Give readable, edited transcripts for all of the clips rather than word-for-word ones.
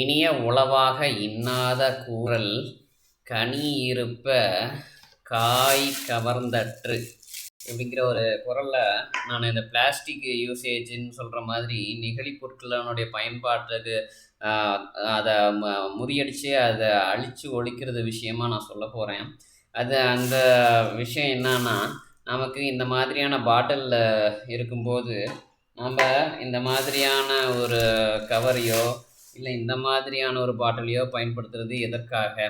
இனிய உளவாக இன்னாத கூறல் கனி இருப்ப காய் கவர்ந்தற்று அப்படிங்கிற ஒரு குறளில் நான் இந்த பிளாஸ்டிக் யூசேஜின்னு சொல்கிற மாதிரி நெகிழி பொருட்களினுடைய பயன்பாட்டுக்கு அதை முறியடித்து அதை அழித்து ஒழிக்கிறது விஷயமா நான் சொல்ல போகிறேன். அந்த விஷயம் என்னன்னா, நமக்கு இந்த மாதிரியான பாட்டிலில் இருக்கும்போது நம்ம இந்த மாதிரியான ஒரு கவரையோ இல்லை இந்த மாதிரியான ஒரு பாட்டிலையோ பயன்படுத்துறது எதற்காக?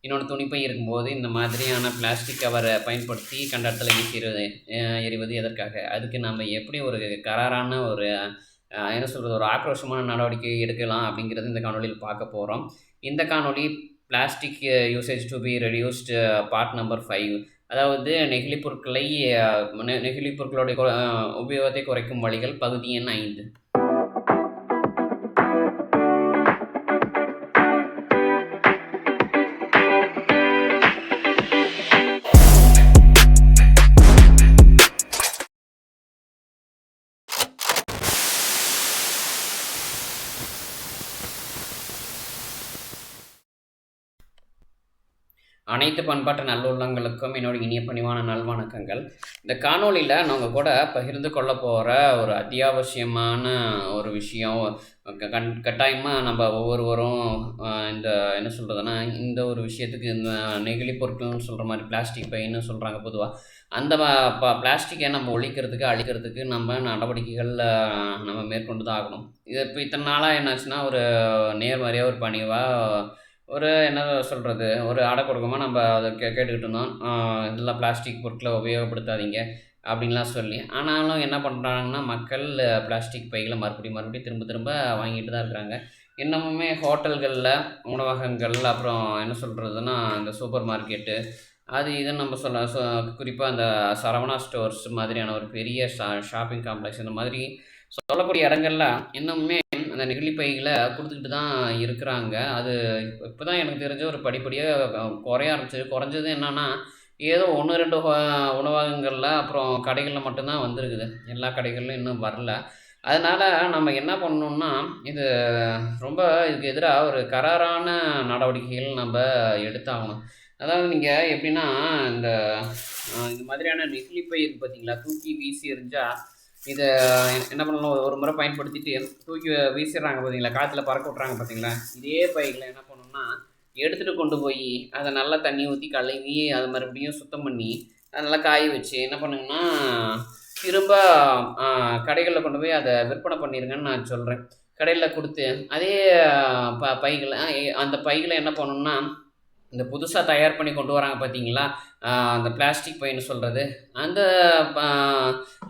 இன்னொன்று துணிப்பை இருக்கும்போது இந்த மாதிரியான பிளாஸ்டிக் கவரை பயன்படுத்தி கண்ட இடத்துல எறிவது எதற்காக? அதுக்கு நம்ம எப்படி ஒரு கராரான ஒரு என்ன சொல்கிறது, ஒரு ஆக்ரோஷமான நடவடிக்கை எடுக்கலாம் அப்படிங்கிறது இந்த காணொலியில் பார்க்க போகிறோம். இந்த காணொலி plastic usage to be reduced part number 5, அதாவது நெகிழி பொருட்களுடைய உபயோகத்தை குறைக்கும் வழிகள், பகுதி எண் 5. அனைத்து பண்பாட்டு நல்லுள்ளங்களுக்கும் என்னோட இனிய பணிவான நல்வணக்கங்கள். இந்த காணொலியில் நாங்கள் கூட பகிர்ந்து கொள்ள போகிற ஒரு அத்தியாவசியமான ஒரு விஷயம், கட்டாயமாக நம்ம ஒவ்வொருவரும் இந்த என்ன சொல்கிறதுனா, இந்த ஒரு விஷயத்துக்கு இந்த நெகிழி பொருட்கள்னு சொல்கிற மாதிரி பிளாஸ்டிக் பைன்னு சொல்கிறாங்க பொதுவாக, அந்த பிளாஸ்டிக்கை நம்ம அழிக்கிறதுக்கு நம்ம நடவடிக்கைகள் நம்ம மேற்கொண்டு தான் ஆகணும். இது இப்போ இத்தனை நாளாக என்னாச்சுன்னா, ஒரு நேர்மறையாக ஒரு பணிவாக ஒரு என்ன சொல்கிறது, ஒரு கொடுக்கமாக நம்ம அதை கேட்டுக்கிட்டு இருந்தோம். இதெல்லாம் பிளாஸ்டிக் பொருட்களை உபயோகப்படுத்தாதீங்க அப்படின்லாம் சொல்லி. ஆனாலும் என்ன பண்ணுறாங்கன்னா, மக்கள் பிளாஸ்டிக் பைகளை மறுபடியும் திரும்ப வாங்கிட்டு தான் இருக்கிறாங்க. இன்னமுமே ஹோட்டல்களில், உணவகங்கள், அப்புறம் என்ன சொல்கிறதுனா இந்த சூப்பர் மார்க்கெட்டு அது இதுன்னு நம்ம குறிப்பாக அந்த சரவணா ஸ்டோர்ஸ் மாதிரியான ஒரு பெரிய ஷாப்பிங் காம்ப்ளெக்ஸ், இந்த மாதிரி சொல்லக்கூடிய இடங்கள்ல இன்னுமே அந்த நெகிழி பைகளை கொடுத்துக்கிட்டு தான் இருக்கிறாங்க. அது இப்போ தான் எனக்கு தெரிஞ்ச ஒரு படிப்படியாக குறைய ஆரம்பிச்சது. குறைஞ்சது என்னென்னா, ஏதோ 1, 2 உணவகங்களில் அப்புறம் கடைகளில் மட்டும்தான் வந்திருக்குது. எல்லா கடைகளிலும் இன்னும் வரல. அதனால் நம்ம என்ன பண்ணணுன்னா, இதுக்கு எதிராக ஒரு கராரான நடவடிக்கைகள் நம்ம எடுத்தாகணும். அதாவது நீங்கள் எப்படின்னா, இந்த மாதிரியான நெகிழி பை இருக்குது பார்த்தீங்களா, தூக்கி வீசி எறிஞ்சால் இதை என்ன பண்ணணும், ஒரு முறை பயன்படுத்திட்டு தூக்கி வீசிடுறாங்க பார்த்தீங்களா, காற்றுல பறக்க விட்றாங்க பார்த்தீங்களா, இதே பைகளை என்ன பண்ணணும்னா எடுத்துகிட்டு கொண்டு போய் அதை நல்லா தண்ணி ஊற்றி கழுவி அதை மறுபடியும் சுத்தம் பண்ணி அதை நல்லா காய வச்சு என்ன பண்ணுங்கன்னா, திரும்ப கடைகளில் கொண்டு போய் அதை விற்பனை பண்ணிடுங்கன்னு நான் சொல்கிறேன். கடையில் கொடுத்து அதே பைகளை அந்த பைகளை என்ன பண்ணணும்னா, இந்த புதுசாக தயார் பண்ணி கொண்டு வராங்க பார்த்தீங்களா, அந்த பிளாஸ்டிக் பைன்னு சொல்கிறது,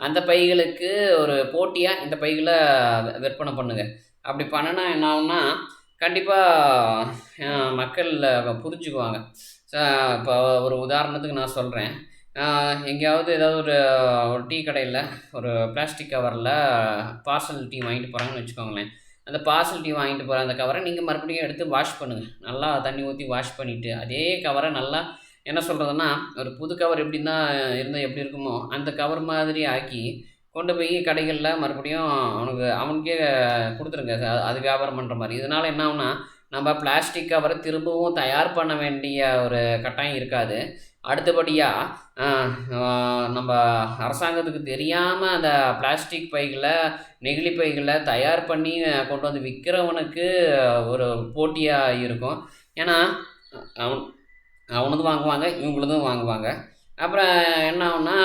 அந்த பைகளுக்கு ஒரு போட்டியாக இந்த பைகளை விற்பனை பண்ணுங்கள். அப்படி பண்ணினா என்ன ஆகும்னா, கண்டிப்பாக மக்கள் புரிஞ்சுக்குவாங்க. இப்போ ஒரு உதாரணத்துக்கு நான் சொல்கிறேன். எங்கேயாவது ஏதாவது ஒரு டீ கடையில் ஒரு பிளாஸ்டிக் கவரில் பார்சல் டீ வாங்கிட்டு போகிறாங்கன்னு வச்சுக்கோங்களேன். அந்த பார்சல் டீ வாங்கிட்டு போகிற அந்த கவரை நீங்கள் மறுபடியும் எடுத்து வாஷ் பண்ணுங்கள். நல்லா தண்ணி ஊற்றி வாஷ் பண்ணிவிட்டு அதே கவரை நல்லா என்ன சொல்கிறதுனா, ஒரு புது கவர் எப்படி தான் இருந்தால் எப்படி இருக்குமோ அந்த கவர் மாதிரி ஆக்கி கொண்டு போய் கடைகளில் மறுபடியும் அவனுக்கே கொடுத்துருங்க. அது வியாபாரம் பண்ணுற மாதிரி. இதனால் என்ன ஆகுனா, நம்ம பிளாஸ்டிக் கவரை திரும்பவும் தயார் பண்ண வேண்டிய ஒரு கட்டாயம் இருக்காது. அடுத்தபடியாக நம்ம அரசாங்கத்துக்கு தெரியாமல் அந்த பிளாஸ்டிக் பைகளை, நெகிழி பைகளை தயார் பண்ணி கொண்டு வந்து விற்கிறவனுக்கு ஒரு போட்டியாக இருக்கும். ஏன்னா அவனதும் வாங்குவாங்க, இவங்களதும் வாங்குவாங்க. அப்புறம் என்ன ஆகும்னா,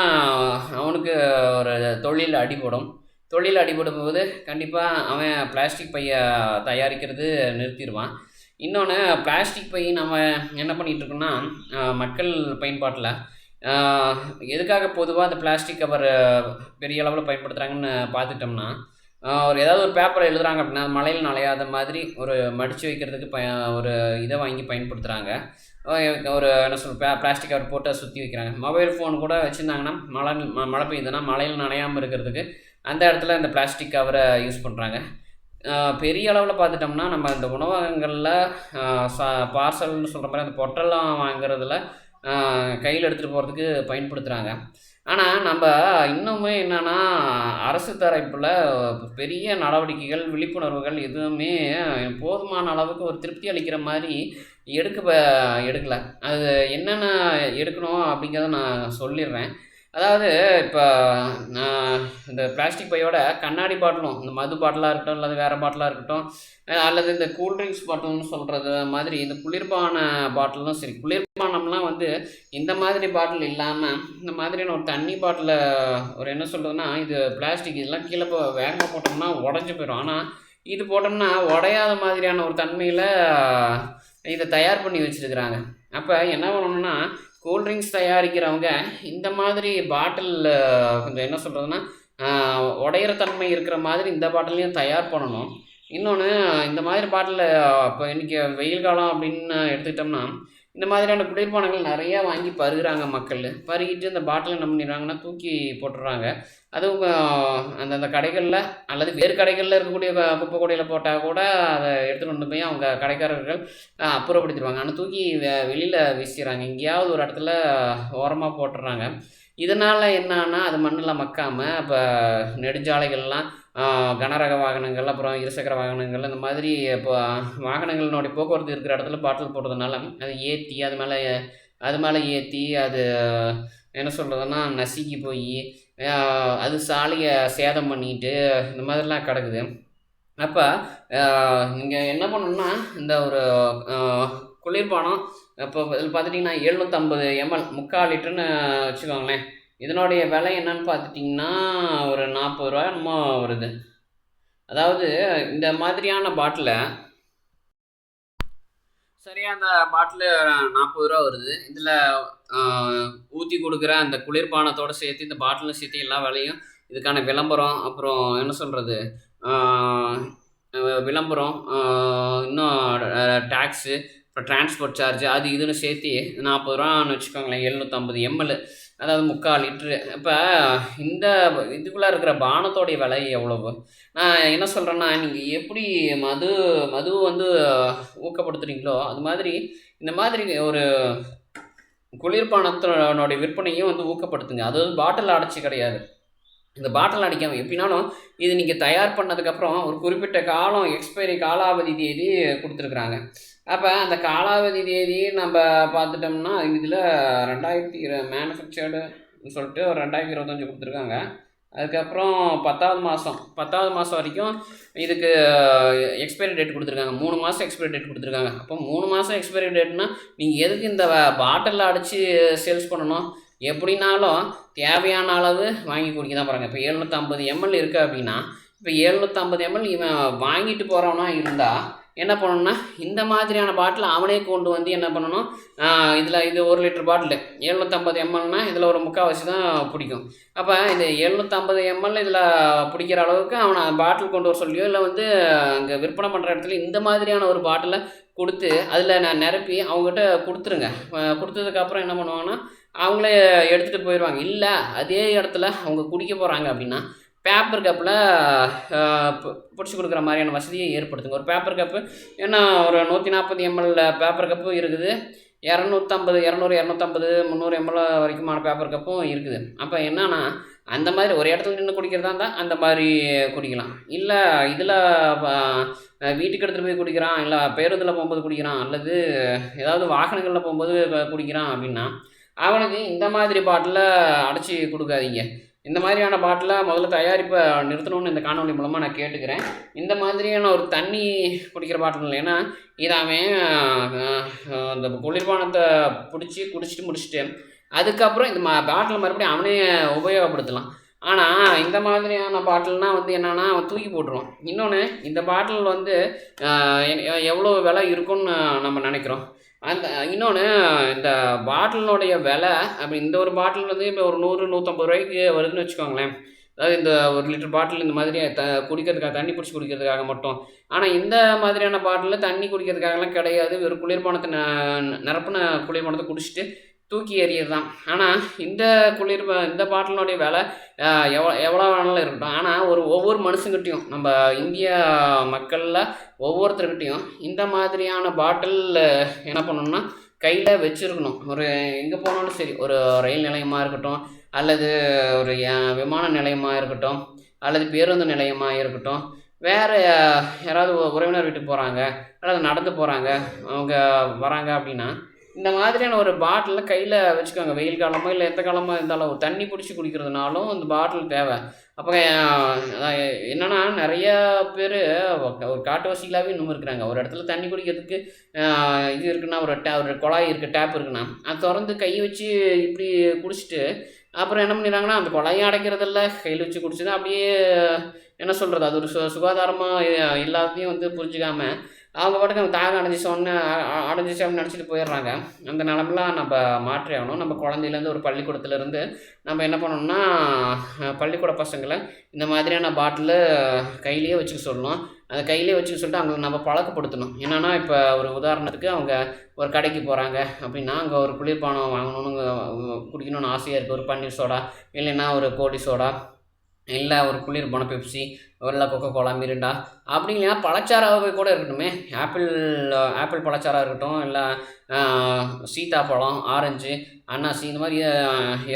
அவனுக்கு ஒரு தொழில் அடிபடும் போது கண்டிப்பாக அவன் பிளாஸ்டிக் பையை தயாரிக்கிறது நிறுத்திடுவான். இன்னொன்று, பிளாஸ்டிக் பை நம்ம என்ன பண்ணிகிட்ருக்கோன்னா, மக்கள் பயன்பாட்டில் எதுக்காக பொதுவாக அந்த பிளாஸ்டிக் கவர் பெரிய அளவில் பயன்படுத்துகிறாங்கன்னு பார்த்துட்டோம்னா, ஏதாவது ஒரு பேப்பரை எழுதுகிறாங்க அப்படின்னா மழையில் நனையாத மாதிரி ஒரு மடித்து வைக்கிறதுக்கு ஒரு இதை வாங்கி பயன்படுத்துகிறாங்க. ஒரு என்ன பிளாஸ்டிக் கவர் போட்டு சுற்றி வைக்கிறாங்க. மொபைல் ஃபோன் கூட வச்சுருந்தாங்கன்னா மழை பெய்யுதுன்னா மழையில் நனையாமல் இருக்கிறதுக்கு அந்த இடத்துல இந்த பிளாஸ்டிக் கவரை யூஸ் பண்ணுறாங்க. பெரிய அளவில் பார்த்துட்டோம்னா, நம்ம இந்த உணவகங்களில் பார்சல்னு சொல்கிற மாதிரி அந்த பொட்டெல்லாம் வாங்குறதுல கையில் எடுத்துகிட்டு போகிறதுக்கு பயன்படுத்துகிறாங்க. ஆனால் நம்ம இன்னுமே என்னென்னா அரசு தரப்பில் பெரிய நடவடிக்கைகள் விழிப்புணர்வுகள் எதுவுமே போதுமான அளவுக்கு ஒரு திருப்தி அளிக்கிற மாதிரி எடுக்கலை. அது என்னென்ன எடுக்கணும் அப்படிங்கிறத நான் சொல்லிடுறேன். அதாவது இப்போ நான் இந்த பிளாஸ்டிக் பையோட கண்ணாடி பாட்டிலும், இந்த மது பாட்டிலாக இருக்கட்டும், அல்லது வேறு பாட்டிலாக இருக்கட்டும், அல்லது இந்த கூல்ட்ரிங்க்ஸ் பாட்டில்னு சொல்கிறது மாதிரி இந்த குளிர்பான பாட்டிலும் சரி, குளிர்பானம்லாம் வந்து இந்த மாதிரி பாட்டில் இல்லாமல் இந்த மாதிரியான ஒரு தண்ணி பாட்டில் ஒரு என்ன சொல்கிறதுனா, இது பிளாஸ்டிக் இதெல்லாம் கீழே வேகமாக போட்டோம்னா உடஞ்சி போயிடும். ஆனால் இது போட்டோம்னா உடையாத மாதிரியான ஒரு தன்மையில் இதை தயார் பண்ணி வச்சுருக்கிறாங்க. அப்போ என்ன பண்ணணும்னா, கூல்ட்ரிங்க்ஸ் தயாரிக்கிறவங்க இந்த மாதிரி பாட்டில் கொஞ்சம் என்ன சொல்கிறதுனா உடையிற தன்மை இருக்கிற மாதிரி இந்த பாட்டிலையும் தயார் பண்ணணும். இன்னொன்று, இந்த மாதிரி பாட்டில் இப்போ இன்றைக்கி வெயில் காலம் அப்படின்னு எடுத்துக்கிட்டோம்னா இந்த மாதிரியான குளிர்பானங்கள் நிறையா வாங்கி பருகுறாங்க மக்கள். பருகிட்டு இந்த பாட்டிலை என்ன பண்ணிடுறாங்கன்னா தூக்கி போட்டுடுறாங்க. அதுவும் அந்தந்த கடைகளில் அல்லது வேறு கடைகளில் இருக்கக்கூடிய குப்பை கூடையில் போட்டால் கூட அதை எடுத்துகிட்டு கொண்டு போய் அவங்க கடைக்காரர்கள் அப்புறப்படுத்திடுவாங்க. ஆனால் தூக்கி வெளியில் வீசிடுறாங்க. எங்கேயாவது ஒரு இடத்துல ஓரமாக போட்டுடுறாங்க. இதனால் என்னன்னா அது மண்ணில் மக்காமல் இப்போ நெடுஞ்சாலைகள்லாம் கனரக வாகனங்கள், அப்புறம் இருசக்கர வாகனங்கள், இந்த மாதிரி இப்போ வாகனங்களினுடைய போக்குவரத்து இருக்கிற இடத்துல பாட்டில் போடுறதுனால அதை ஏற்றி அது மேலே ஏற்றி அது என்ன சொல்கிறதுன்னா நசுக்கி போய் அது சாலையை சேதம் பண்ணிட்டு இந்த மாதிரிலாம் கிடக்குது. அப்போ நீங்கள் என்ன பண்ணணும்னா, இந்த ஒரு குளிர்பானம் இப்போ இதில் பார்த்துட்டிங்கன்னா 750 ml 3/4 லிட்டர்னு வச்சுக்கோங்களேன். இதனுடைய விலை என்னன்னு பார்த்துட்டிங்கன்னா ஒரு 40 ரூபா என்னமோ வருது. அதாவது இந்த மாதிரியான பாட்டிலை சரியாக அந்த பாட்டில் 40 ரூபா வருது. இதில் ஊற்றி கொடுக்குற அந்த குளிர்பானத்தோடு சேர்த்து இந்த பாட்டிலும் சேர்த்து எல்லா விலையும், இதுக்கான விளம்பரம், அப்புறம் என்ன சொல்கிறது விளம்பரம், இன்னும் டேக்ஸு, அப்புறம் டிரான்ஸ்போர்ட் சார்ஜ், அது இதுன்னு சேர்த்து 40 ரூபான்னு வச்சுக்கோங்களேன். 750 ml, அதாவது 3/4 லிட்ரு. இப்போ இந்த இதுக்குள்ளே இருக்கிற பானத்தோடைய விலை எவ்வளவு? நான் என்ன சொல்கிறேன்னா, நீங்கள் எப்படி மது வந்து ஊக்கப்படுத்துகிறீங்களோ அது மாதிரி இந்த மாதிரி ஒரு குளிர்பானத்தினுடைய விற்பனையும் வந்து ஊக்கப்படுத்துங்க. அது பாட்டில் அடைச்சி கிடையாது. இந்த பாட்டில் அடிக்காமல் எப்படினாலும் இது நீங்கள் தயார் பண்ணதுக்கப்புறம் ஒரு குறிப்பிட்ட காலம் எக்ஸ்பைரி காலாவதி தேதி கொடுத்துருக்குறாங்க. அப்போ அந்த காலாவதி தேதி நம்ம பார்த்துட்டோம்னா இதில் 2020 மேனுஃபேக்சர்டுன்னு சொல்லிட்டு ஒரு 2025 கொடுத்துருக்காங்க. அதுக்கப்புறம் 10வது மாதம் வரைக்கும் இதுக்கு எக்ஸ்பைரி டேட் கொடுத்துருக்காங்க. 3 மாதம் எக்ஸ்பைரி டேட் கொடுத்துருக்காங்க. அப்போ 3 மாதம் எக்ஸ்பைரி டேட்னால் நீங்கள் எதுக்கு இந்த பாட்டிலில் அடித்து சேல்ஸ் பண்ணணும்? எப்படின்னாலும் தேவையான அளவு வாங்கி குடிக்க தான் போகிறாங்க. இப்போ 750 ml இருக்குது அப்படின்னா, இப்போ 750 ml இவன் வாங்கிட்டு போகிறவனா இருந்தால் என்ன பண்ணணும்னா, இந்த மாதிரியான பாட்டில் அவனே கொண்டு வந்து என்ன பண்ணணும், இது 1 லிட்டர் பாட்டில் 750 mlனா இதில் ஒரு 3/4 தான் பிடிக்கும். அப்போ இந்த 750 ml இதில் பிடிக்கிற அளவுக்கு அவனை பாட்டில் கொண்டு வர சொல்லியோ, இல்லை வந்து அங்கே விற்பனை பண்ணுற இடத்துல இந்த மாதிரியான ஒரு பாட்டிலை கொடுத்து அதில் நான் நிரப்பி அவங்ககிட்ட கொடுத்துருங்க. கொடுத்ததுக்கப்புறம் என்ன பண்ணுவாங்கன்னா, அவங்களே எடுத்துகிட்டு போயிடுவாங்க. இல்லை அதே இடத்துல அவங்க குடிக்க போகிறாங்க அப்படின்னா பேப்பர் கப்பில் பிடிச்சி கொடுக்குற மாதிரியான வசதியை ஏற்படுத்துங்க. ஒரு பேப்பர் கப்பு ஏன்னா ஒரு 140 ml பேப்பர் கப்பும் இருக்குது, 250, 200, 250, 300 ml வரைக்குமான பேப்பர் கப்பும் இருக்குது. அப்போ என்னன்னா அந்த மாதிரி ஒரு இடத்துல நின்று குடிக்கிறதா இருந்தால் அந்த மாதிரி குடிக்கலாம். இல்லை இதில் வீட்டுக்கு எடுத்துகிட்டு போய் குடிக்கிறான், இல்லை பேருந்தில் போகும்போது குடிக்கிறான், அல்லது ஏதாவது வாகனங்களில் போகும்போது குடிக்கிறான் அப்படின்னா அவனுக்கு இந்த மாதிரி பாட்டில் அடைச்சி கொடுக்காதீங்க. இந்த மாதிரியான பாட்டிலை முதல்ல தயாரிப்பை நிறுத்தணும்னு இந்த காணொலி மூலமாக நான் கேட்டுக்கிறேன். இந்த மாதிரியான ஒரு தண்ணி குடிக்கிற பாட்டில், ஏன்னா இதை அவன் இந்த குளிர்பானத்தை குடிச்சிட்டு முடிச்சுட்டு அதுக்கப்புறம் இந்த பாட்டில் மறுபடியும் அவனே உபயோகப்படுத்தலாம். ஆனால் இந்த மாதிரியான பாட்டில்னால் வந்து என்னென்னா அவன் தூக்கி போட்டுருவான். இன்னொன்று, இந்த பாட்டில் வந்து எவ்வளோ விலை இருக்குன்னு நம்ம நினைக்கிறோம். இன்னொன்று, இந்த பாட்டிலினுடைய விலை அப்படி இந்த ஒரு பாட்டில் வந்து இப்போ ஒரு 100, 150 ரூபாய்க்கு வருதுன்னு வச்சுக்கோங்களேன். அதாவது இந்த 1 லிட்டர் பாட்டில் இந்த மாதிரி குடிக்கிறதுக்காக, தண்ணி பிடிச்சி குடிக்கிறதுக்காக மட்டும். ஆனால் இந்த மாதிரியான பாட்டிலில் தண்ணி குடிக்கிறதுக்காகலாம் கிடையாது. வெறும் குளிர்பானத்தை நிரப்பின குளிர்பானத்தை குடிச்சிட்டு தூக்கி எறியது தான். ஆனால் இந்த பாட்டிலினுடைய விலை எவ்வளோ வேணாலும் இருக்கட்டும். ஆனால் ஒவ்வொரு மனுஷங்கிட்டையும், நம்ம இந்திய மக்களில் ஒவ்வொருத்தர்கிட்டையும் இந்த மாதிரியான பாட்டில் என்ன பண்ணணும்னா கையில் வச்சுருக்கணும். ஒரு எங்கே போனாலும் சரி, ஒரு ரயில் நிலையமாக இருக்கட்டும், அல்லது ஒரு விமான நிலையமாக இருக்கட்டும், அல்லது பேருந்து நிலையமாக இருக்கட்டும், வேறு யாராவது உறவினர் வீட்டுக்கு போகிறாங்க, அல்லது நடந்து போகிறாங்க, அவங்க வராங்க அப்படின்னா, இந்த மாதிரியான ஒரு பாட்டிலை கையில் வச்சுக்கோங்க. வெயில் காலமோ இல்லை எந்த காலமாக இருந்தாலும் ஒரு தண்ணி பிடிச்சி குடிக்கிறதுனாலும் இந்த பாட்டில் தேவை. அப்போ என்னென்னா நிறையா பேர் ஒரு காட்டுவாசிகளாகவே இன்னும் இருக்கிறாங்க. ஒரு இடத்துல தண்ணி குடிக்கிறதுக்கு இது இருக்குன்னா, ஒரு குழாய் இருக்குது, டேப் இருக்குன்னா, அதை திறந்து கை வச்சு இப்படி குடிச்சிட்டு அப்புறம் என்ன பண்ணிடுறாங்கன்னா, அந்த குழாயும் அடைக்கிறதில்ல, கையில் வச்சு குடிச்சது அப்படியே என்ன சொல்கிறது, அது ஒரு சுகாதாரமாக இல்லாததையும் வந்து புரிஞ்சுக்காம அவங்க பாட்டுக்கு அந்த தாகம் அடைஞ்சிச்சு அப்படின்னு நினச்சிட்டு போயிடுறாங்க. அந்த நிலமெல்லாம் நம்ம மாற்றி ஆகணும். நம்ம குழந்தையிலேருந்து ஒரு பள்ளிக்கூடத்துலேருந்து நம்ம என்ன பண்ணணும்னா, பள்ளிக்கூட பசங்களை இந்த மாதிரியான பாட்டிலு கையிலேயே வச்சுக்க சொல்லணும். அந்த கையிலேயே வச்சுக்க சொல்லிட்டு அவங்களுக்கு நம்ம பழக்கப்படுத்தணும். என்னென்னா, இப்போ ஒரு உதாரணத்துக்கு அவங்க ஒரு கடைக்கு போகிறாங்க அப்படின்னா, அங்கே ஒரு குளிர்பானம் வாங்கணும்னு குடிக்கணும்னு ஆசையாக இருக்குது. ஒரு பன்னீர் சோடா, இல்லைன்னா ஒரு கோடி சோடா, இல்லை ஒரு குளிர்பானம் பெப்சி, இல்லை கொக்கோ கோலா, மிரிண்டா, அப்படி இல்லைன்னா பழச்சாறாகவே கூட இருக்கட்டுமே. ஆப்பிள் பழச்சாறாக இருக்கட்டும், இல்லை சீத்தாப்பழம், ஆரஞ்சு, அன்னாசி, இந்த மாதிரி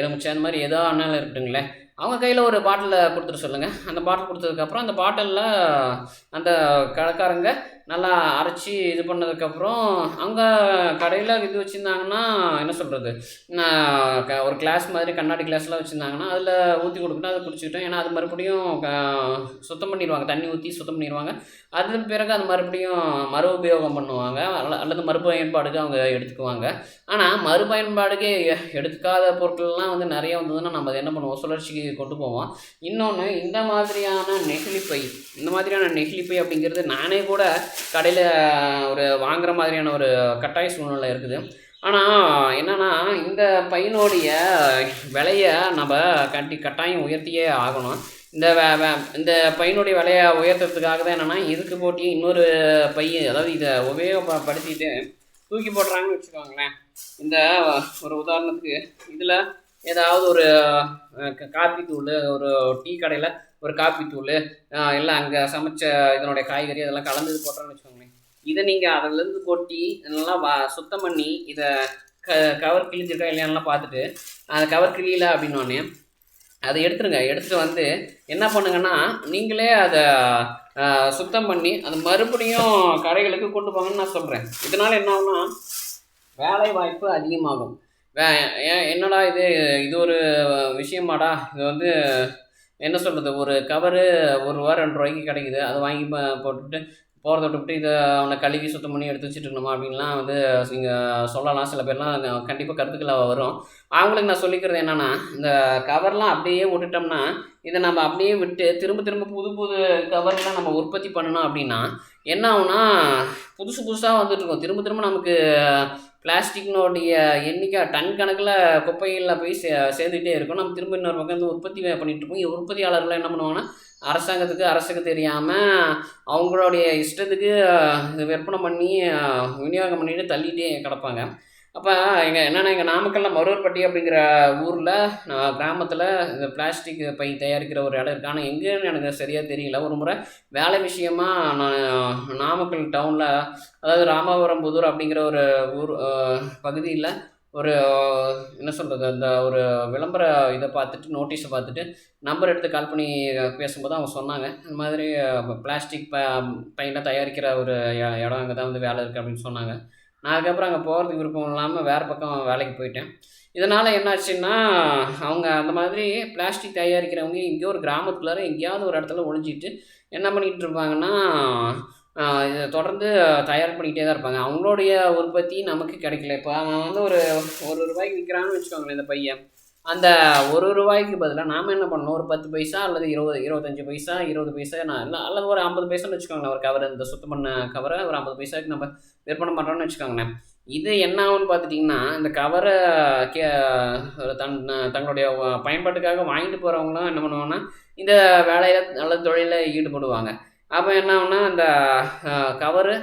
எலுமிச்சை, இந்த மாதிரி ஏதோ அண்ணாலும் இருக்கட்டுங்களேன். அவங்க கையில் ஒரு பாட்டிலில் கொடுத்துட்டு சொல்லுங்கள். அந்த பாட்டில் கொடுத்ததுக்கப்புறம் அந்த பாட்டிலில் அந்த கடைக்காரங்க நல்லா அரைச்சி இது பண்ணதுக்கப்புறம் அவங்க கடையில் இது வச்சுருந்தாங்கன்னா, என்ன சொல்கிறது, ஒரு கிளாஸ் மாதிரி கண்ணாடி கிளாஸ்லாம் வச்சுருந்தாங்கன்னா அதில் ஊற்றி கொடுக்கணும். அதை குடிச்சிக்கிட்டோம். ஏன்னா அது மறுபடியும் சுத்தம் பண்ணிடுவாங்க, தண்ணி ஊற்றி சுத்தம் பண்ணிடுவாங்க. அதன் பிறகு அது மறுபடியும் மறு உபயோகம் பண்ணுவாங்க, அல்லது மறுபயன்பாடுக்கு அவங்க எடுத்துக்குவாங்க. ஆனால் மறுபயன்பாடுக்கு எடுத்துக்காத பொருட்கள்லாம் வந்து நிறைய வந்ததுன்னா நம்ம அதை என்ன பண்ணுவோம், சுழற்சிக்கு கொண்டு போவோம். இன்னொன்று, இந்த மாதிரியான நெகிழிப்பை அப்படிங்கிறது நானே கூட கடையில் ஒரு வாங்குகிற மாதிரியான ஒரு கட்டாய சூழ்நிலை இருக்குது. ஆனால் என்னென்னா, இந்த பையனுடைய விலையை நம்ம கட்டாயம் உயர்த்தியே ஆகணும். இந்த பையனுடைய விலையை உயர்த்துறதுக்காக தான் என்னென்னா, இதுக்கு போட்டி இன்னொரு பையன், அதாவது இதை உபயோகப்படுத்திட்டு தூக்கி போடுறாங்கன்னு வச்சுக்கோங்களேன். இந்த ஒரு உதாரணத்துக்கு இதில் ஏதாவது ஒரு காப்பி தூள், ஒரு டீ கடையில் ஒரு காப்பி தூள், இல்லை அங்கே சமைச்ச இதனுடைய காய்கறி அதெல்லாம் கலந்து போடுறான்னு வச்சுக்கோங்களேன். இதை நீங்கள் அதிலேருந்து கொட்டி நல்லா சுத்தம் பண்ணி இதை கவர் கிழிஞ்சிருக்கா இல்லையானலாம் பார்த்துட்டு, அந்த கவர் கிழியல அப்படின்னோடனே அதை எடுத்துருங்க. எடுத்துகிட்டு வந்து என்ன பண்ணுங்கன்னா, நீங்களே அதை சுத்தம் பண்ணி அது மறுபடியும் கடைகளுக்கு கொண்டு போங்கன்னு நான் சொல்கிறேன். இதனால் என்ன ஆகும்னா, வேலை வாய்ப்பு அதிகமாகும். என்னடா இது ஒரு விஷயமாடா, இது வந்து என்ன சொல்கிறது, ஒரு கவரு ரூ. 1 2 ரூபாய்க்கு கிடைக்குது, அதை வாங்கி போட்டுட்டு போகிறத விட்டுவிட்டு இதை அவனை கழுவி சுத்தம் பண்ணி எடுத்து வச்சுட்டு இருக்கணுமா அப்படின்லாம் வந்து நீங்கள் சொல்லலாம். சில பேர்லாம் கண்டிப்பாக கருத்துக்கள் வரும். அவங்களுக்கு நான் சொல்லிக்கிறது என்னென்னா, இந்த கவர்லாம் அப்படியே விட்டுட்டோம்னா, இதை நம்ம அப்படியே விட்டு திரும்ப புது கவர்லாம் நம்ம உற்பத்தி பண்ணணும் அப்படின்னா என்ன ஆகும்னா, புதுசாக வந்துட்டுருக்கோம். திரும்ப நமக்கு பிளாஸ்டிக்னுடைய எண்ணிக்கை டன் கணக்கில் குப்பைகளில் போய் சேர்ந்துக்கிட்டே இருக்கும். நம்ம திரும்ப இன்னொரு பக்கம் வந்து உற்பத்தி பண்ணிகிட்ருப்போம். உற்பத்தியாளர்கள் என்ன பண்ணுவாங்கன்னா, அரசுக்கு தெரியாமல் அவங்களுடைய இஷ்டத்துக்கு இது விற்பனை பண்ணி விநியோகம் பண்ணிட்டு தள்ளிகிட்டே கிடப்பாங்க. அப்போ எங்கள் நாமக்கல்லில் மருவர்பட்டி அப்படிங்கிற ஊரில் கிராமத்தில் இந்த பிளாஸ்டிக் பை தயாரிக்கிற ஒரு இடம் இருக்குது. ஆனால் எங்கேன்னு எனக்கு சரியாக தெரியல. ஒரு முறை வேலை விஷயமா நான் நாமக்கல் டவுனில், அதாவது ராமாபுரம் புதூர் அப்படிங்கிற ஒரு ஊர் பகுதியில் ஒரு என்ன சொல்கிறது, அந்த ஒரு விளம்பர இதை பார்த்துட்டு, நோட்டீஸை பார்த்துட்டு நம்பர் எடுத்து கால் பண்ணி பேசும்போது அவங்க சொன்னாங்க, இந்த மாதிரி பிளாஸ்டிக் பையெல்லாம் தயாரிக்கிற ஒரு இடம் அங்கே தான் வந்து வேலை இருக்குது அப்படின்னு சொன்னாங்க. நான் அதுக்கப்புறம் அங்கே போகிறதுக்கு விருப்பம் இல்லாமல் வேறு பக்கம் வேலைக்கு போயிட்டேன். இதனால் என்னாச்சுன்னா, அவங்க அந்த மாதிரி பிளாஸ்டிக் தயாரிக்கிறவங்க எங்கேயோ ஒரு கிராமத்துக்குள்ளார எங்கேயாவது ஒரு இடத்துல ஒழிஞ்சிட்டு என்ன பண்ணிகிட்டு இருப்பாங்கன்னா, இதை தொடர்ந்து தயார் பண்ணிக்கிட்டே தான் இருப்பாங்க. அவங்களுடைய உற்பத்தி நமக்கு கிடைக்கல. இப்போ அவன் வந்து ஒரு ரூபாய்க்கு விற்கிறான்னு வச்சுக்கோங்களேன் இந்த பையன். அந்த ரூபாய்க்கு பதிலாக நாம் என்ன பண்ணணும், ஒரு 10 பைசா அல்லது 25 பைசா, 20 பைசா, அல்லது ஒரு 50 பைசான்னு வச்சுக்கோங்களேன். ஒரு கவர், இந்த சுத்தம் பண்ண கவரை ஒரு 50 பைசாவுக்கு நம்ம விற்பனை பண்ணுறோன்னு வச்சுக்கோங்களேன். இது என்ன ஆகும்னு பார்த்துட்டிங்கன்னா, இந்த கவரை தங்களுடைய பயன்பாட்டுக்காக வாங்கிட்டு போகிறவங்களாம் என்ன பண்ணுவாங்கன்னா, இந்த வேலையில் நல்ல தொழிலில் ஈடுபடுவாங்க. அப்போ என்ன ஆகும்னா, இந்த கவரு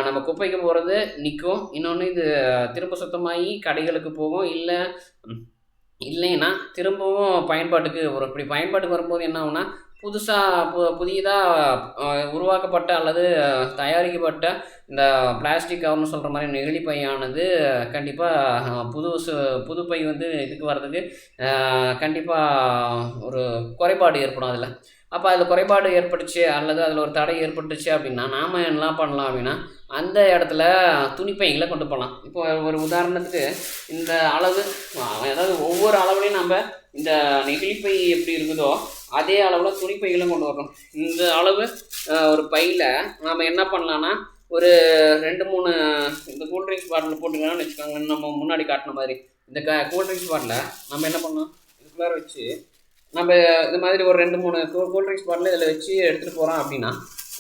நம்ம குப்பைக்கு போகிறது நிற்கும். இன்னொன்று, இது திரும்ப சுத்தமாகி கடைகளுக்கு போகும். இல்லைன்னா திரும்பவும் பயன்பாட்டுக்கு வரும். இப்படி பயன்பாட்டுக்கு வரும்போது என்ன ஆகும்னா, புதியதாக உருவாக்கப்பட்ட அல்லது தயாரிக்கப்பட்ட இந்த பிளாஸ்டிக் கவர்னு சொல்கிற மாதிரி நெகிழி பையானது கண்டிப்பாக புது பை வந்து இதுக்கு வர்றதுக்கு கண்டிப்பாக ஒரு குறைபாடு ஏற்படும் அதில். அப்போ அதில் குறைபாடு ஏற்பட்டுச்சு அல்லது அதில் ஒரு தடை ஏற்பட்டுச்சு அப்படின்னா நாம் என்ன பண்ணலாம் அப்படின்னா அந்த இடத்துல துணிப்பைகளை கொண்டு போகலாம். இப்போ ஒரு உதாரணத்துக்கு இந்த அளவு, அதாவது ஒவ்வொரு அளவுலையும் நம்ம இந்த நெகிழிப்பை எப்படி இருக்குதோ அதே அளவில் துணிப்பைகளும் கொண்டு வரணும். இந்த அளவு ஒரு பையில் நம்ம என்ன பண்ணலான்னா ஒரு 2-3 இந்த கூல்ட்ரிங்க்ஸ் பாட்டில் போட்டுக்கலாம்னு வச்சுக்கோங்க. நம்ம முன்னாடி காட்டின மாதிரி இந்த கூல்ட்ரிங்க்ஸ் பாட்டில் நம்ம என்ன பண்ணோம், இதுக்குள்ளார வச்சு நம்ம இந்த மாதிரி ஒரு 2-3 கூல்ட்ரிங்க்ஸ் பாட்டில் இதில் வச்சு எடுத்துகிட்டு போகிறோம் அப்படின்னா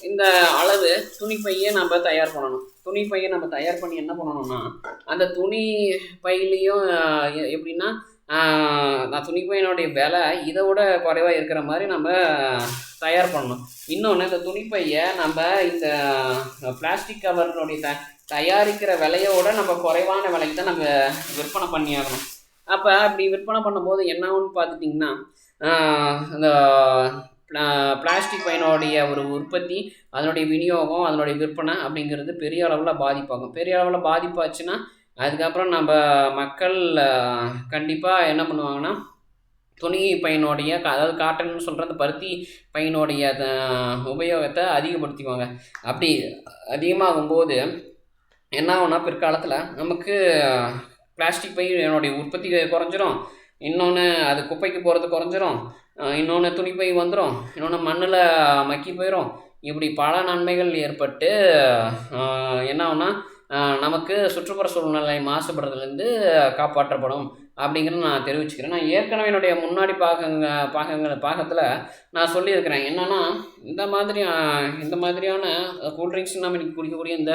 இந்த அளவு துணிப்பையை நம்ம தயார் பண்ணணும். துணிப்பையை நம்ம தயார் பண்ணி என்ன பண்ணணும்னா அந்த துணி பையிலையும் எப்படின்னா நான் துணிப்பையினுடைய விலை இதை விட குறைவாக இருக்கிற மாதிரி நம்ம தயார் பண்ணணும். இன்னொன்று இந்த துணிப்பையை நம்ம இந்த பிளாஸ்டிக் கவரினுடைய தயாரிக்கிற விலையோட நம்ம குறைவான விலைக்கு தான் நம்ம விற்பனை பண்ணி ஆகணும். அப்போ அப்படி விற்பனை பண்ணும்போது என்னன்னு பார்த்துட்டிங்கன்னா இந்த பிளாஸ்டிக் பையனுடைய ஒரு உற்பத்தி, அதனுடைய விநியோகம், அதனுடைய விற்பனை அப்படிங்கிறது பெரிய அளவில் பாதிப்பாகும். பெரிய அளவில் பாதிப்பாச்சுன்னா அதுக்கப்புறம் நம்ம மக்கள் கண்டிப்பாக என்ன பண்ணுவாங்கன்னா துணி பையனுடைய அதாவது காட்டன்னு சொல்கிற அந்த பருத்தி பையனுடைய உபயோகத்தை அதிகப்படுத்திக்குவாங்க. அப்படி அதிகமாகும்போது என்ன ஆகும்னா பிற்காலத்தில் நமக்கு பிளாஸ்டிக் பையனுடைய உற்பத்தி குறைஞ்சிரும். இன்னொன்று அது குப்பைக்கு போகிறது குறைஞ்சிரும். இன்னொன்று துணிப்பை வந்துடும். இன்னொன்று மண்ணில் மக்கி போயிடும். இப்படி பல நன்மைகள் ஏற்பட்டு என்ன ஆகும்னா நமக்கு சுற்றுப்புற சூழ்நிலை மாசுபடுறதுலேருந்து காப்பாற்றப்படும் அப்படிங்கிறத நான் தெரிவிச்சுக்கிறேன். நான் ஏற்கனவே என்னுடைய முன்னாடி பாகத்தில் நான் சொல்லியிருக்கிறேன். என்னென்னா இந்த மாதிரியான கூல்ட்ரிங்க்ஸ் நம்ம இன்றைக்கி குடிக்கக்கூடிய இந்த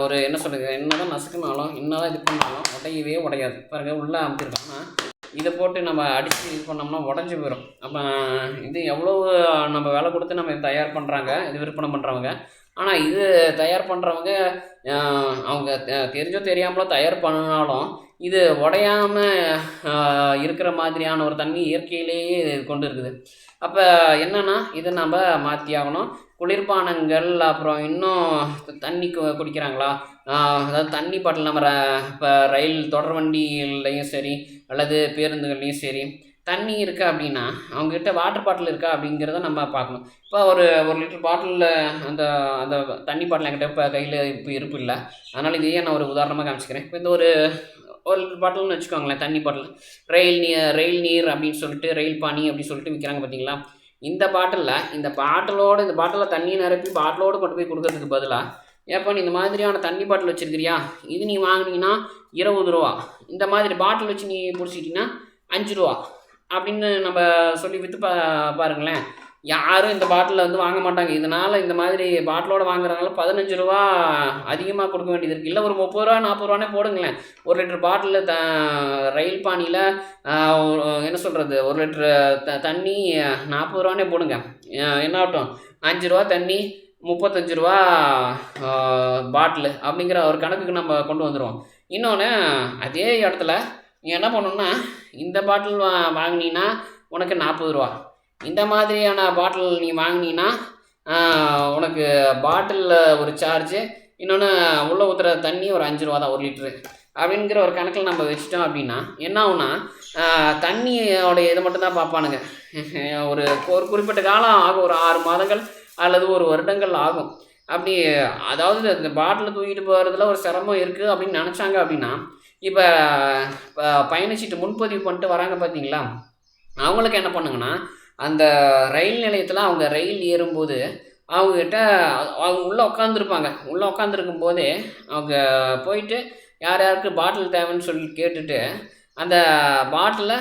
ஒரு என்ன சொல்கிறது, என்ன தான் நசுக்குனாலும் என்ன தான் இது பண்ணாலும் உடையவே உடையாது. பாருங்கள் உள்ளே அமைச்சிருக்காங்கன்னா இதை போட்டு நம்ம அடித்து இது பண்ணோம்னா உடஞ்சி போயிடும். அப்போ இது எவ்வளோ நம்ம விலை கொடுத்து நம்ம தயார் பண்ணுறாங்க, இது விற்பனை பண்ணுறவங்க. ஆனால் இது தயார் பண்ணுறவங்க அவங்க தெரிஞ்சோ தெரியாமலோ தயார் பண்ணினாலும் இது உடையாமல் இருக்கிற மாதிரியான ஒரு தன்மை இயற்கையிலேயே கொண்டு இருக்குது. அப்போ என்னென்னா இதை நம்ம மாற்றி ஆகணும். குளிர்பானங்கள் அப்புறம் இன்னும் தண்ணி குடிக்கிறாங்களா, அதாவது தண்ணி பாட்டில் நம்ம இப்போ ரயில் தொடர்வண்டிகள்லையும் சரி அல்லது பேருந்துகள்லையும் சரி தண்ணி இருக்கா அப்படின்னா அவங்ககிட்ட வாட்டர் பாட்டில் இருக்கா அப்படிங்கிறத நம்ம பார்க்கணும். இப்போ ஒரு லிட்டர் பாட்டிலில் அந்த அந்த தண்ணி பாட்டில் என்கிட்ட இப்போ கையில் இப்போ இருப்பு இல்லை. அதனால் இதையே நான் ஒரு உதாரணமாக காமிச்சிக்கிறேன். இப்போ இந்த ஒரு லிட்டர் பாட்டில்னு வச்சுக்கோங்களேன், தண்ணி பாட்டில் ரயில் நீர் அப்படின்னு சொல்லிட்டு ரயில் பானி அப்படின்னு சொல்லிட்டு விற்கிறாங்க பார்த்தீங்களா. இந்த பாட்டிலில் தண்ணியை நிரப்பி பாட்டிலோடு கொண்டு போய் கொடுக்கறதுக்கு பதிலாக ஏப்பா நீ இந்த மாதிரியான தண்ணி பாட்டில் வச்சுருக்கிறியா, இது நீ வாங்கினீங்கன்னா 20 ரூபா, இந்த மாதிரி பாட்டில் வச்சு நீ பிடிச்சிட்டிங்கன்னா 5 ரூபா அப்படின்னு நம்ம சொல்லி விற்று பாருங்களேன். யாரும் இந்த பாட்டிலில் வந்து வாங்க மாட்டாங்க. இதனால் இந்த மாதிரி பாட்டிலோடு வாங்குறதுனால 15 ரூபா அதிகமாக கொடுக்க வேண்டியது இருக்குது. இல்லை ஒரு 30 ரூபா 40 ரூபானே போடுங்களேன். ஒரு லிட்டர் பாட்டிலில் ரயில் பானியில் என்ன சொல்கிறது, ஒரு லிட்டரு தண்ணி 40 ரூபானே போடுங்க. என்ன ஆகட்டும், 5 ரூபா தண்ணி 35 ரூபா பாட்டிலு அப்படிங்கிற ஒரு கணக்குக்கு நம்ம கொண்டு வந்துடுவோம். இன்னொன்று அதே இடத்துல நீ என்ன பண்ணணுன்னா இந்த பாட்டில் வாங்கினீன்னா உனக்கு 40 ரூபா, இந்த மாதிரியான பாட்டில் நீ வாங்கினீன்னா உனக்கு பாட்டிலில் ஒரு சார்ஜு, இன்னொன்று உள்ளே ஊற்றுற தண்ணி ஒரு 5 ரூபா தான் 1 லிட்ரு அப்படிங்கிற ஒரு கணக்கில் நம்ம வச்சுட்டோம் அப்படின்னா என்ன ஆகுனா தண்ணியோடைய இதை மட்டும்தான் பார்ப்பானுங்க. ஒரு குறிப்பிட்ட காலம் ஆகும், ஒரு 6 மாதங்கள் அல்லது ஒரு வருடங்கள் ஆகும். அப்படி அதாவது இந்த பாட்டில் தூக்கிட்டு போகிறதுல ஒரு சிரமம் இருக்குது அப்படின்னு நினச்சாங்க அப்படின்னா இப்போ பயணச்சீட்டு முன்பதிவு பண்ணிட்டு வராங்க பார்த்தீங்களா, அவங்களுக்கு என்ன பண்ணுங்கன்னா அந்த ரயில் நிலையத்தில் அவங்க ரயில் ஏறும்போது அவங்கக்கிட்ட அவங்க உள்ளே உட்காந்துருப்பாங்க. உள்ளே உட்காந்துருக்கும் போதே அவங்க போயிட்டு யார் யாருக்கு பாட்டில் தேவைன்னு சொல்லி கேட்டுட்டு அந்த பாட்டிலை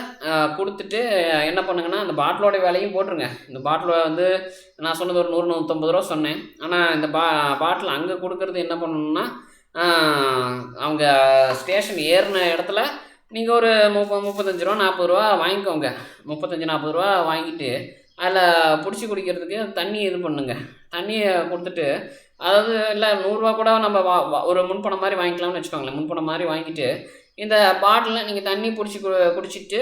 கொடுத்துட்டு என்ன பண்ணுங்கன்னா அந்த பாட்டிலோடைய விலையும் போட்டுருங்க. இந்த பாட்டில் வந்து நான் சொன்னது ஒரு 100-150 ரூபா சொன்னேன். ஆனால் இந்த பாட்டில் அங்கே கொடுக்குறது என்ன பண்ணணுன்னா அவங்க ஸ்டேஷன் ஏறின இடத்துல நீங்கள் ஒரு 35 ரூபா 40 ரூபா வாங்கிக்கோங்க. 35-40 ரூபா வாங்கிட்டு அதில் பிடிச்சி குடிக்கிறதுக்கு தண்ணி இது பண்ணுங்க. தண்ணியை கொடுத்துட்டு அதாவது இல்லை 100 ரூபா கூட நம்ம ஒரு முன்பணம் மாதிரி வாங்கிக்கலாம்னு வச்சுக்கோங்களேன். முன்பணம் மாதிரி வாங்கிட்டு இந்த பாட்டிலில் நீங்கள் தண்ணி குடிச்சிட்டு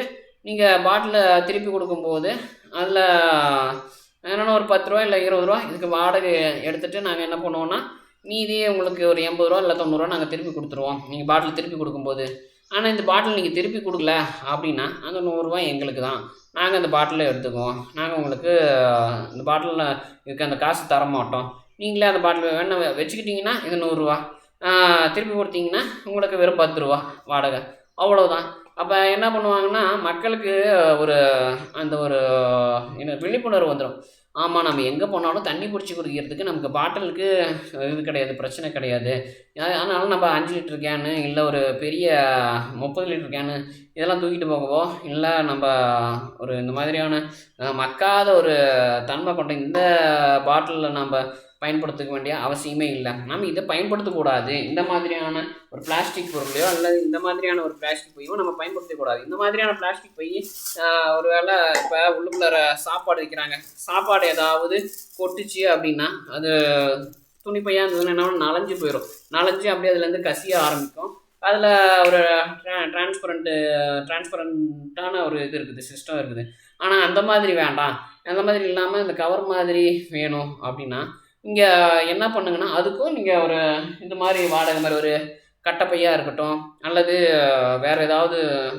நீங்கள் பாட்டிலை திருப்பி கொடுக்கும்போது அதில் என்னென்னா ஒரு 10 ரூபா இல்லை 20 ரூபா இதுக்கு வாடகை எடுத்துகிட்டு நாங்கள் என்ன பண்ணுவோன்னா மீதி உங்களுக்கு ஒரு 80 ரூபா இல்லை 90 ரூபா நாங்கள் திருப்பி கொடுத்துருவோம் நீங்கள் பாட்டில் திருப்பி கொடுக்கும்போது. ஆனால் இந்த பாட்டில் நீங்கள் திருப்பி கொடுக்கல அப்படின்னா அந்த 100 ரூபா எங்களுக்கு தான், நாங்கள் அந்த பாட்டிலை எடுத்துக்குவோம், நாங்கள் உங்களுக்கு இந்த பாட்டிலில் இருக்க அந்த காசு தர மாட்டோம், நீங்களே அந்த பாட்டில் வேணா வச்சுக்கிட்டிங்கன்னா இது 100 ரூபா, திருப்பி கொடுத்தீங்கன்னா உங்களுக்கு வெறும் 10 ரூபா வாடகை, அவ்வளோதான். அப்போ என்ன பண்ணுவாங்கன்னா மக்களுக்கு ஒரு அந்த ஒரு என்ன விழிப்புணர்வு வந்துடும். ஆமாம், நம்ம எங்கே போனாலும் தண்ணி பிடிச்சி குடிக்கிறதுக்கு நமக்கு பாட்டிலுக்கு இது கிடையாது, பிரச்சனை கிடையாது. அதனால நம்ம 5 லிட்டர் கேனு இல்லை ஒரு பெரிய 30 லிட்டர் கேனு இதெல்லாம் தூக்கிட்டு போகவோ, இல்லை நம்ம ஒரு இந்த மாதிரியான மக்காத ஒரு தன்மை கொண்ட இந்த பாட்டிலில் நம்ம பயன்படுத்திக்க வேண்டிய அவசியமே இல்லை. நம்ம இதை பயன்படுத்தக்கூடாது. இந்த மாதிரியான ஒரு பிளாஸ்டிக் பொருளையோ அல்லது இந்த மாதிரியான ஒரு பிளாஸ்டிக் பையோ நம்ம பயன்படுத்தக்கூடாது. இந்த மாதிரியான பிளாஸ்டிக் பை ஒரு வேளை இப்போ உள்ளுக்குள்ளார சாப்பாடு வைக்கிறாங்க, சாப்பாடு ஏதாவது கொட்டுச்சு அப்படின்னா அது துணி பையாக இருந்ததுன்னா என்ன நனைஞ்சு போயிடும். நனைஞ்சு அப்படியே அதுலேருந்து கசிய ஆரம்பிக்கும். அதில் ஒரு டிரான்ஸ்பரண்ட்டான ஒரு இது இருக்குது, சிஸ்டம் இருக்குது. ஆனால் அந்த மாதிரி வேண்டாம், அந்த மாதிரி இல்லாமல் இந்த கவர் மாதிரி வேணும் அப்படின்னா இங்கே என்ன பண்ணுங்கன்னா அதுக்கும் நீங்கள் ஒரு இந்த மாதிரி வாடகை மாதிரி ஒரு கட்டைப்பையாக இருக்கட்டும், அல்லது வேறு ஏதாவது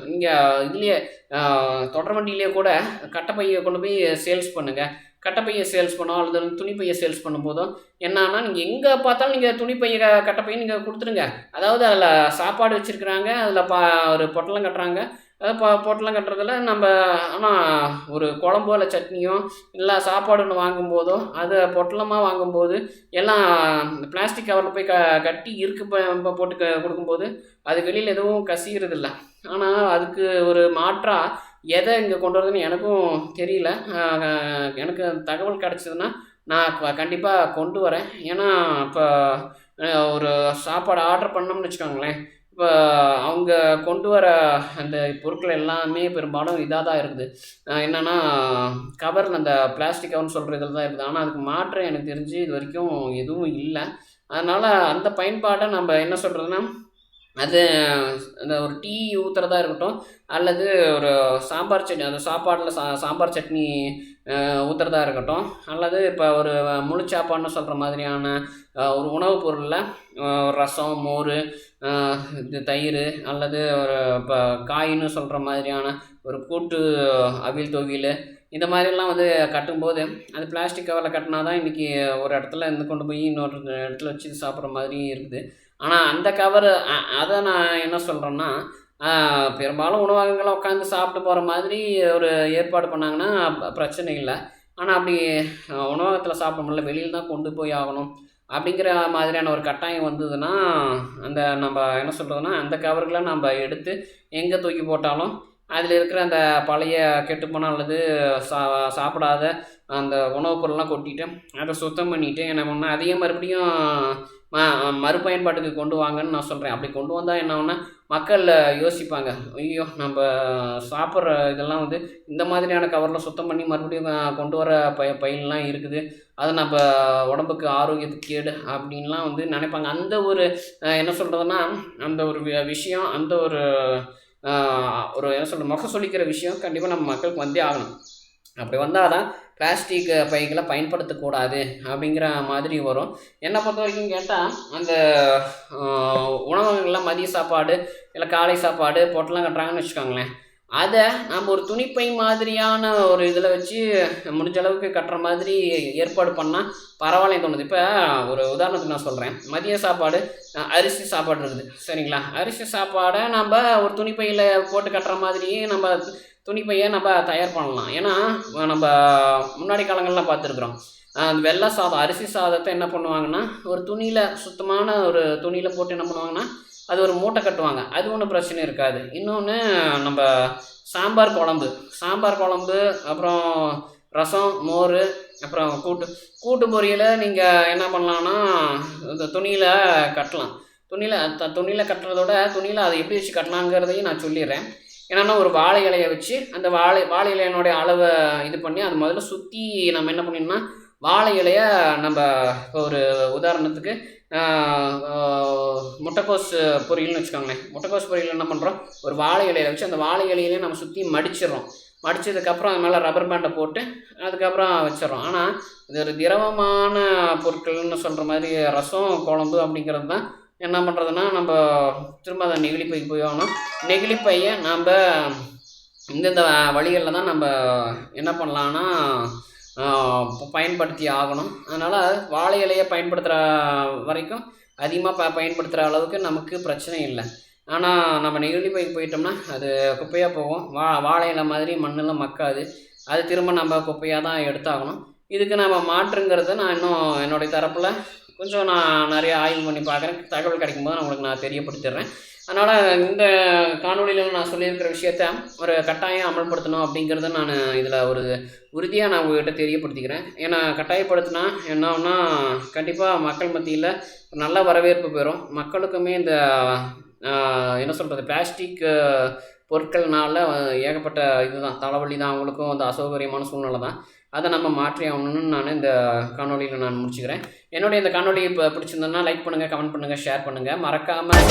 நீங்கள் இதுலேயே தொடர் வண்டியிலே கூட கட்டைப்பையை கொண்டு போய் சேல்ஸ் பண்ணுங்கள். கட்டைப்பையை சேல்ஸ் பண்ணோம் அல்லது துணிப்பையை சேல்ஸ் பண்ணும்போதும் என்னன்னா நீங்கள் எங்கே பார்த்தாலும் நீங்கள் துணிப்பையை கட்டைப்பையை நீங்கள் கொடுத்துருங்க. அதாவது அதில் சாப்பாடு வச்சுருக்குறாங்க, அதில் ஒரு பொட்டலம் கட்டுறாங்க. பொட்டலம் கட்டுறதுல நம்ம ஆனால் ஒரு குழம்போ இல்லை சட்னியோ இல்லை சாப்பாடு ஒன்று வாங்கும்போதோ அது பொட்டலமாக வாங்கும்போது எல்லாம் இந்த பிளாஸ்டிக் கவரில் போய் கட்டி போட்டு கொடுக்கும்போது அது வெளியில் எதுவும் கசிகிறதில்ல. ஆனால் அதுக்கு ஒரு மாற்றாக எதை இங்கே கொண்டு வரதுன்னு எனக்கும் தெரியல. எனக்கு தகவல் கிடச்சிதுன்னா நான் கண்டிப்பாக கொண்டு வரேன். ஏன்னா இப்போ ஒரு சாப்பாடு ஆர்டர் பண்ணோம்னு வச்சுக்கோங்களேன், இப்போ அவங்க கொண்டு வர அந்த பொருட்கள் எல்லாமே பெரும்பாலும் இதாக தான் இருக்குது. என்னென்னா கவரில் அந்த பிளாஸ்டிக் கவர்னு சொல்கிற இதில் தான் இருக்குது. ஆனால் அதுக்கு மாற்றம் எனக்கு தெரிஞ்சு இது வரைக்கும் எதுவும் இல்லை. அதனால் அந்த பயன்பாட்டை நம்ம என்ன சொல்கிறதுன்னா அது அந்த ஒரு டீ ஊற்றுறதா இருக்கட்டும், அல்லது ஒரு சாம்பார் சட்னி அந்த சாப்பாட்டில் சாம்பார் சட்னி ஊற்றுறதா இருக்கட்டும், அல்லது இப்போ ஒரு முழு சாப்பாடுன்னு சொல்கிற மாதிரியான ஒரு உணவுப் பொருளில் ரசம், மோர், இது தயிர், அல்லது ஒரு இப்போ காயின்னு சொல்கிற மாதிரியான ஒரு கூட்டு அவியல் தொவியல் இந்த மாதிரிலாம் வந்து கட்டும்போது அது பிளாஸ்டிக் கவரில் கட்டினா தான் இன்றைக்கி ஒரு இடத்துல இருந்து கொண்டு போய் இன்னொரு இடத்துல வச்சு சாப்பிட்ற மாதிரி இருக்குது. ஆனால் அந்த கவரு அதை நான் என்ன சொல்கிறேன்னா பெரும்பாலும் உணவகங்களை உட்காந்து சாப்பிட்டு போகிற மாதிரி ஒரு ஏற்பாடு பண்ணாங்கன்னா பிரச்சனை இல்லை. ஆனால் அப்படி உணவகத்தில் சாப்பிட முடியல, வெளியில் தான் கொண்டு போய் ஆகணும் அப்படிங்கிற மாதிரியான ஒரு கட்டாயம் வந்ததுன்னா அந்த நம்ம என்ன சொல்கிறதுனா அந்த கவர்களை நம்ம எடுத்து எங்கே தூக்கி போட்டாலும் அதில் இருக்கிற அந்த பழைய கெட்டுப்போன அல்லது சாப்பிடாத அந்த உணவுப் பொருள்லாம் கொட்டிட்டு அதை சுத்தம் பண்ணிவிட்டு என்ன பண்ணால் அதையும் மறுபடியும் மறுபயன்பாட்டுக்கு கொண்டு வாங்கன்னு நான் சொல்கிறேன். அப்படி கொண்டு வந்தால் என்ன ஆகுனா மக்கள் யோசிப்பாங்க, ஐயோ நம்ம சாப்பிட்ற இதெல்லாம் வந்து இந்த மாதிரியான கவரில் சுத்தம் பண்ணி மறுபடியும் கொண்டு வர பயிலெலாம் இருக்குது, அது நம்ம உடம்புக்கு ஆரோக்கியத்துக்கு கேடு அப்படின்லாம் வந்து நினைப்பாங்க. அந்த ஒரு என்ன சொல்கிறதுனா அந்த ஒரு விஷயம், அந்த ஒரு என்ன சொல்கிற முகம் சொல்லிக்கிற விஷயம் கண்டிப்பாக நம்ம மக்களுக்கு வந்தே ஆகணும். அப்படி வந்தால் தான் பிளாஸ்டிக் பைகளை பயன்படுத்தக்கூடாது அப்படிங்கிற மாதிரி வரும். என்னை பொறுத்த வரைக்கும் கேட்டால் அந்த உணவகங்களில் மதிய சாப்பாடு இல்லை காலை சாப்பாடு பொட்டலாம் கட்டுறாங்கன்னு வச்சுக்கோங்களேன், அதை நம்ம ஒரு துணிப்பை மாதிரியான ஒரு இதில் வச்சு முடிஞ்ச அளவுக்கு கட்டுற மாதிரி ஏற்பாடு பண்ணால் பரவாயில்லைன்னு தோணுது. இப்போ ஒரு உதாரணத்துக்கு நான் சொல்கிறேன், மதிய சாப்பாடு அரிசி சாப்பாடு இருக்குது சரிங்களா, அரிசி சாப்பாடை நம்ம ஒரு துணிப்பையில் போட்டு கட்டுற மாதிரியே நம்ம துணிப்பையை நம்ம தயார் பண்ணலாம். ஏன்னா நம்ம முன்னாடி காலங்கள்லாம் பார்த்துருக்குறோம், அந்த வெள்ளை சாதம் அரிசி சாதத்தை என்ன பண்ணுவாங்கன்னா ஒரு துணியில் சுத்தமான ஒரு துணியில் போட்டு என்ன பண்ணுவாங்கன்னா அது ஒரு மூட்டை கட்டுவாங்க, அது ஒன்றும் பிரச்சனை இருக்காது. இன்னொன்று நம்ம சாம்பார் குழம்பு அப்புறம் ரசம், மோர், அப்புறம் கூட்டு பொரியலை நீங்கள் என்ன பண்ணலான்னா இந்த துணியில் கட்டலாம். துணியில் கட்டுறதோட துணியில் அதை எப்படி வச்சு கட்டலாங்கிறதையும் நான் சொல்லிடுறேன். என்னென்னா ஒரு வாழை இலையை வச்சு அந்த வாழை இலையினுடைய அளவை இது பண்ணி அது முதல்ல சுற்றி நம்ம என்ன பண்ணிடணும்னா வாழை இலையை நம்ம இப்போ ஒரு உதாரணத்துக்கு முட்டைக்கோஸ் பொரியல்னு வச்சுக்கோங்களேன், முட்டைக்கோஸ் பொரியல் என்ன பண்ணுறோம், ஒரு வாழை இலையை வச்சு அந்த வாழை இலையிலே நம்ம சுற்றி மடிச்சிடறோம். மடித்ததுக்கப்புறம் அது மேலே ரப்பர் பேண்டை போட்டு அதுக்கப்புறம் வச்சிடறோம். ஆனால் இது ஒரு திரவமான பொருட்கள்னு சொல்கிற மாதிரி ரசம், குழம்பு அப்படிங்கிறது தான் என்ன பண்ணுறதுன்னா, நம்ம திரும்ப அதை நெகிழிப்பைக்கு போய் ஆகணும். நெகிழிப்பையை நம்ம இந்தந்த வழிகளில் தான் நம்ம என்ன பண்ணலான்னா பயன்படுத்தி ஆகணும். அதனால் வாழை இலையை பயன்படுத்துகிற வரைக்கும் அதிகமாக பயன்படுத்துகிற அளவுக்கு நமக்கு பிரச்சனை இல்லை. ஆனால் நம்ம நெகிழிப்பைக்கு போயிட்டோம்னா அது குப்பையாக போகும். வாழை இலை மாதிரி மண்ணில் மக்காது. அது திரும்ப நம்ம குப்பையாக தான் எடுத்தாகணும். இதுக்கு நம்ம மாற்றுங்கிறத நான் இன்னும் என்னுடைய தரப்பில் கொஞ்சம் நான் நிறைய ஆய்வு பண்ணி பார்க்குறேன். தகவல் கிடைக்கும்போது நான் உங்களுக்கு நான் தெரியப்படுத்திடுறேன். அதனால் இந்த காணொலியில் நான் சொல்லியிருக்கிற விஷயத்த ஒரு கட்டாயம் அமல்படுத்தணும் அப்படிங்கிறத நான் இதில் ஒரு உறுதியாக நான் உங்கள்கிட்ட தெரியப்படுத்திக்கிறேன். ஏன்னா கட்டாயப்படுத்தினா என்னன்னா கண்டிப்பாக மக்கள் மத்தியில் நல்ல வரவேற்பு பெறும். மக்களுக்குமே இந்த என்ன சொல்கிறது, பிளாஸ்டிக் பொருட்கள்னால ஏகப்பட்ட இதுதான் தலைவலி தான், அவங்களுக்கும் அந்த அசௌகரியமான சூழ்நிலை தான். அதை நம்ம மாற்றி ஆகணும்னு நான் இந்த காணொலியில் நான் முடிச்சுக்கிறேன். என்னுடைய இந்த காணொலி இப்போ பிடிச்சிருந்ததுன்னா லைக் பண்ணுங்கள், கமெண்ட் பண்ணுங்கள், ஷேர் பண்ணுங்கள். மறக்காமல்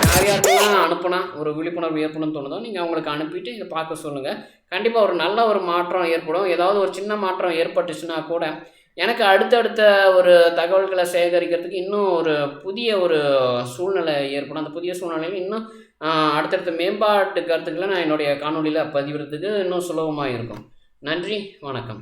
யார் யாருக்கெல்லாம் அனுப்புனா ஒரு விழிப்புணர்வு ஏற்படும்னு தோணுதோ நீங்கள் அவங்களுக்கு அனுப்பிட்டு இதை பார்க்க சொல்லுங்கள். கண்டிப்பாக ஒரு நல்ல ஒரு மாற்றம் ஏற்படும். ஏதாவது ஒரு சின்ன மாற்றம் ஏற்பட்டுச்சுன்னா கூட எனக்கு அடுத்தடுத்த ஒரு தகவல்களை சேகரிக்கிறதுக்கு இன்னும் ஒரு புதிய ஒரு சூழ்நிலை ஏற்படும். அந்த புதிய சூழ்நிலையில் இன்னும் அடுத்தடுத்த மேம்பாட்டு கருத்துக்களை நான் என்னுடைய காணொலியில் பதிவிடுறதுக்கு இன்னும் சுலபமாக இருக்கும். நன்றி, வணக்கம்.